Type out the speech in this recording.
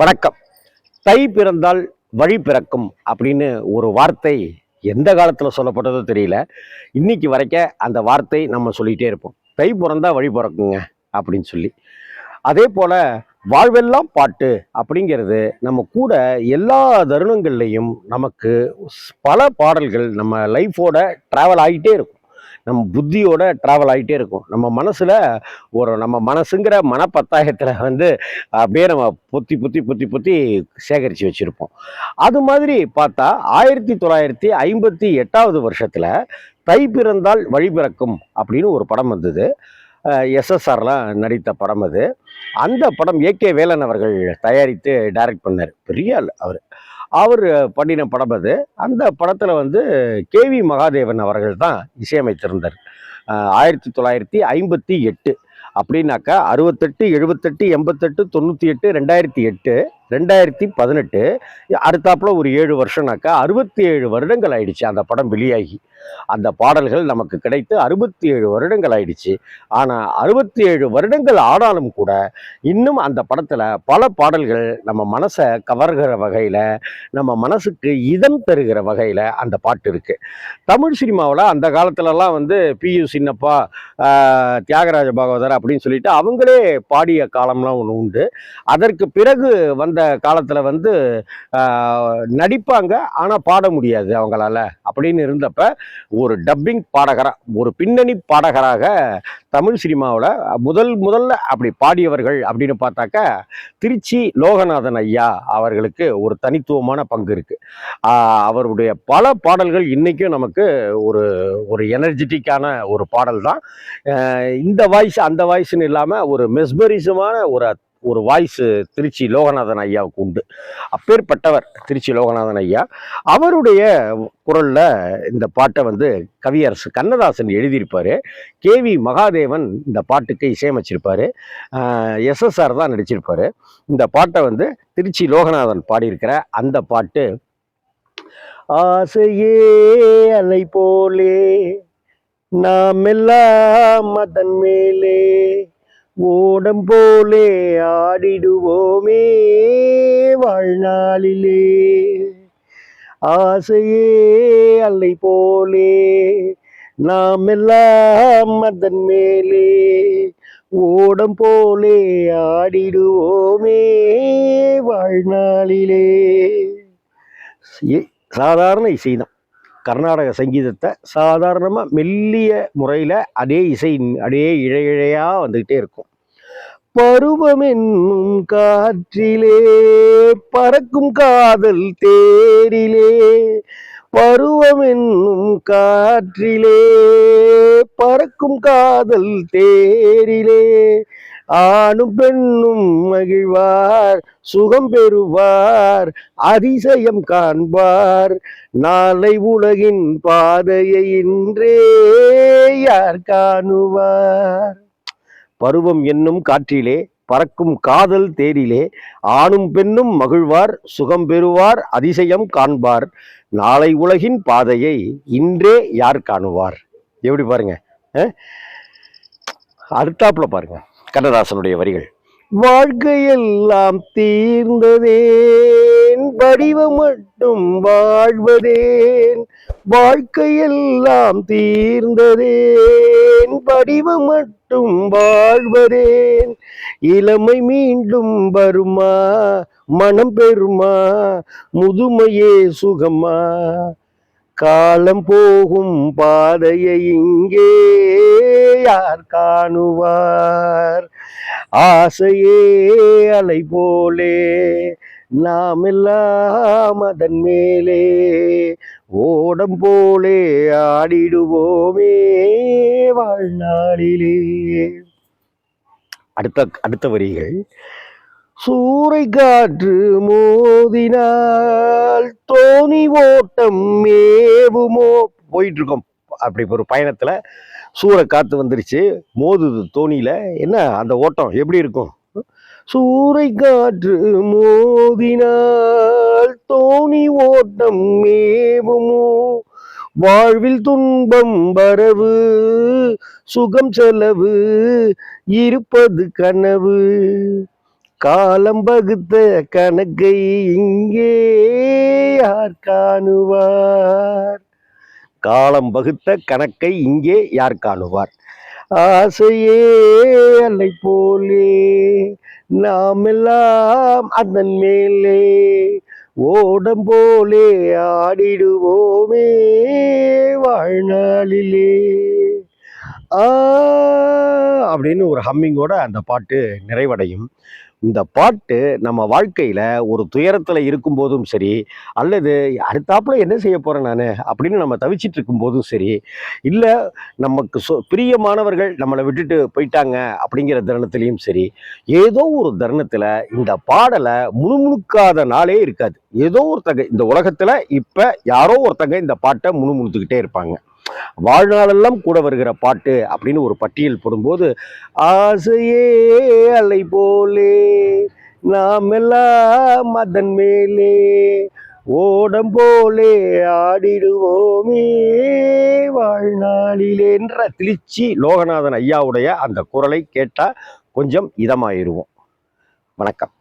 வணக்கம். தை பிறந்தால் வழி பிறக்கும் அப்படின்னு ஒரு வார்த்தை எந்த காலத்துல சொல்லப்பட்டதோ தெரியல. இன்னைக்கு வரைக்க அந்த வார்த்தை நம்ம சொல்லிட்டே இருப்போம். தை பிறந்தா வழி பிறக்குங்க அப்படின்னு சொல்லி. அதே போல வாழ்வெல்லாம் பாட்டு அப்படிங்கிறது நம்ம கூட எல்லா தருணங்கள்லையும் நமக்கு பல பாடல்கள் நம்ம லைஃபோட டிராவல் ஆகிட்டே இருக்கும். நம்ம புத்தியோட டிராவல் ஆகிட்டே இருக்கும். நம்ம மனசுங்கிற மனப்பத்தாயத்தில் அப்படியே நம்ம பொத்தி பொத்தி பொத்தி பொத்தி சேகரித்து வச்சுருப்போம். அது மாதிரி பார்த்தா 1958வது வருஷத்தில் தை பிறந்தால் வழி பிறக்கும் அப்படின்னு ஒரு படம் வந்தது. எஸ்எஸ்ஆர்லாம் நடித்த படம் அது. அந்த படம் ஏகே வேலன் அவர்கள் தயாரித்து டைரக்ட் பண்ணார். பெரிய ஆள் அவர். அவர் பண்ணின படம் அது. அந்த படத்தில் கேவி மகாதேவன் அவர்கள் தான் இசையமைத்திருந்தார். 1958 அப்படின்னாக்கா 68, 78, 88, 98, 2008, 2018, அடுத்தாப்புல ஒரு 7 வருஷம்னாக்கா 67 வருடங்கள் ஆயிடுச்சு அந்த படம் வெளியாகி. அந்த பாடல்கள் நமக்கு கிடைத்து 67 வருடங்கள் ஆயிடுச்சு. ஆனால் 67 வருடங்கள் ஆனாலும் கூட இன்னும் அந்த படத்தில் பல பாடல்கள் நம்ம மனசை கவர்கிற வகையில், நம்ம மனசுக்கு இதம் தருகிற வகையில் அந்த பாட்டு இருக்குது. தமிழ் சினிமாவில் அந்த காலத்துலலாம் பியு சின்னப்பா, தியாகராஜ பாகவதர் அப்படின்னு சொல்லிட்டு அவங்களே பாடிய காலம்லாம் ஒன்று உண்டு. அதற்கு பிறகு வந்த காலத்தில் நடிப்பாங்க, ஆனால் பாட முடியாது அவங்களால அப்படின்னு இருந்தப்ப ஒரு டப்பிங் பாடகராக, ஒரு பின்னணி பாடகராக தமிழ் சினிமாவில் முதல்ல அப்படி பாடியவர்கள் அப்படின்னு பார்த்தாக்கா திருச்சி லோகநாதன் ஐயா அவர்களுக்கு ஒரு தனித்துவமான பங்கு இருக்கு. அவருடைய பல பாடல்கள் இன்னைக்கும் நமக்கு ஒரு ஒரு எனர்ஜெட்டிக்கான ஒரு பாடல் தான். இந்த வாய்ஸ் அந்த வாய்ஸ்ன்னு இல்லாமல் ஒரு மெஸ்மரிசமான ஒரு ஒரு வாய்ஸ் திருச்சி லோகநாதன் ஐயாவுக்கு உண்டு. அப்பேற்பட்டவர் திருச்சி லோகநாதன் ஐயா. அவருடைய குரல்ல இந்த பாட்டை கவியரசு கண்ணதாசன் எழுதியிருப்பாரு. கேவி மகாதேவன் இந்த பாட்டுக்கு இசையமைச்சிருப்பாரு. எஸ்எஸ்ஆர் தான் நடிச்சிருப்பாரு. இந்த பாட்டை திருச்சி லோகநாதன் பாடியிருக்கிற அந்த பாட்டு, ஆசையே அலை போலே நாம் எல்லாம் அதன் மேலே ஓடம் போலே ஆடிடுவோமே வாழ்நாளிலே, ஆசையே அலை போலே நாம் எல்லாம் அதன் மேலே ஓடம் போலே ஆடிடுவோமே வாழ்நாளிலே. சாதாரண இசைதான். கர்நாடக சங்கீதத்தை சாதாரணமாக மெல்லிய முறையில் அதே இசை அதே இழையாக வந்துக்கிட்டே இருக்கும். பருவம் என்னும் காற்றிலே பறக்கும் காதல் தேரிலே, பருவம் என்னும் காற்றிலே பறக்கும் காதல் தேரிலே, ஆணும் பெண்ணும் மகிழ்வார் சுகம் பெறுவார் அதிசயம் காண்பார், நாளை உலகின் பாதையை இன்றே யார் காணுவார். பருவம் என்னும் காற்றிலே பறக்கும் காதல் தேரிலே, ஆணும் பெண்ணும் மகிழ்வார் சுகம் பெறுவார் அதிசயம் காண்பார், நாளை உலகின் பாதையை இன்றே யார் காணுவார். எப்படி பாருங்க. அடுத்தாப்புல பாருங்க கண்ணதாசனுடைய வரிகள். வாழ்க்கையெல்லாம் தீர்ந்ததேன் வடிவம் மட்டும் வாழ்வதேன், வாழ்க்கையெல்லாம் தீர்ந்ததேன் வடிவம் மட்டும் வாழ்வதேன், இளமை மீண்டும் வருமா மனம் பெறுமா முதுமையே சுகமா, காலம் போகும் பாதையை இங்கே யார் காணுவார், ஆசையே அலை போலே நாம் எல்லாம் அதன் மேலே ஓடம் போலே ஆடிடுவோமே வாழ்நாளிலே. அடுத்த வரிகள். சூறை காற்று மோதினால் தோணி ஓட்டம் மேவுமோ. போயிட்டு இருக்கோம் அப்படி ஒரு பயணத்துல, சூறை காத்து வந்துருச்சு, மோதுது தோணியில, என்ன அந்த ஓட்டம் எப்படி இருக்கும்? சூறை காற்று மோதினால் தோணி ஓட்டம் மேவுமோ, வாழ்வில் துன்பம் வரவு சுகம் செலவு இருப்பது கனவு, காலம் வகுத்த கணக்கை இங்கே யார் காணுவார்? காலம் வகுத்த கணக்கை இங்கே யார் காணுவார்? ஆசையே அலை போலே நாம் எல்லாம் அதன் மேலே ஓடம் போலே ஆடிடுவோமே வாழ்நாளிலே. ஆ அப்படின்னு ஒரு ஹம்மிங்கோட அந்த பாட்டு நிறைவடையும். இந்த பாட்டு நம்ம வாழ்க்கையில ஒரு துயரத்துல இருக்கும்போதும் சரி, அல்லது அடுத்தாப்புல என்ன செய்ய போறேன் நானு அப்படின்னு நம்ம தவிச்சிட்டு இருக்கும்போதும் சரி, இல்ல நமக்கு பிரியமானவர்கள் நம்மளை விட்டுட்டு போயிட்டாங்க அப்படிங்கிற தருணத்திலையும் சரி, ஏதோ ஒரு தருணத்துல இந்த பாடலை முணுமுணுக்காத நாளே இருக்காது. ஏதோ ஒருத்தங்க இந்த உலகத்துல இப்ப யாரோ ஒருத்தங்க இந்த பாட்டை முணுமுணுத்துக்கிட்டே இருப்பாங்க. வாழ்நாளெல்லாம் கூட வருகிற பாட்டு அப்படின்னு ஒரு பட்டியல் போடும்போது, ஆசையே அலை போலே நாம் எல்லாம் அதன் மேலே ஓடம் போலே ஆடிடுவோமே வாழ்நாளிலே என்ற திருச்சி லோகநாதன் ஐயாவுடைய அந்த குரலை கேட்டா கொஞ்சம் இதமாயிருவோம். வணக்கம்.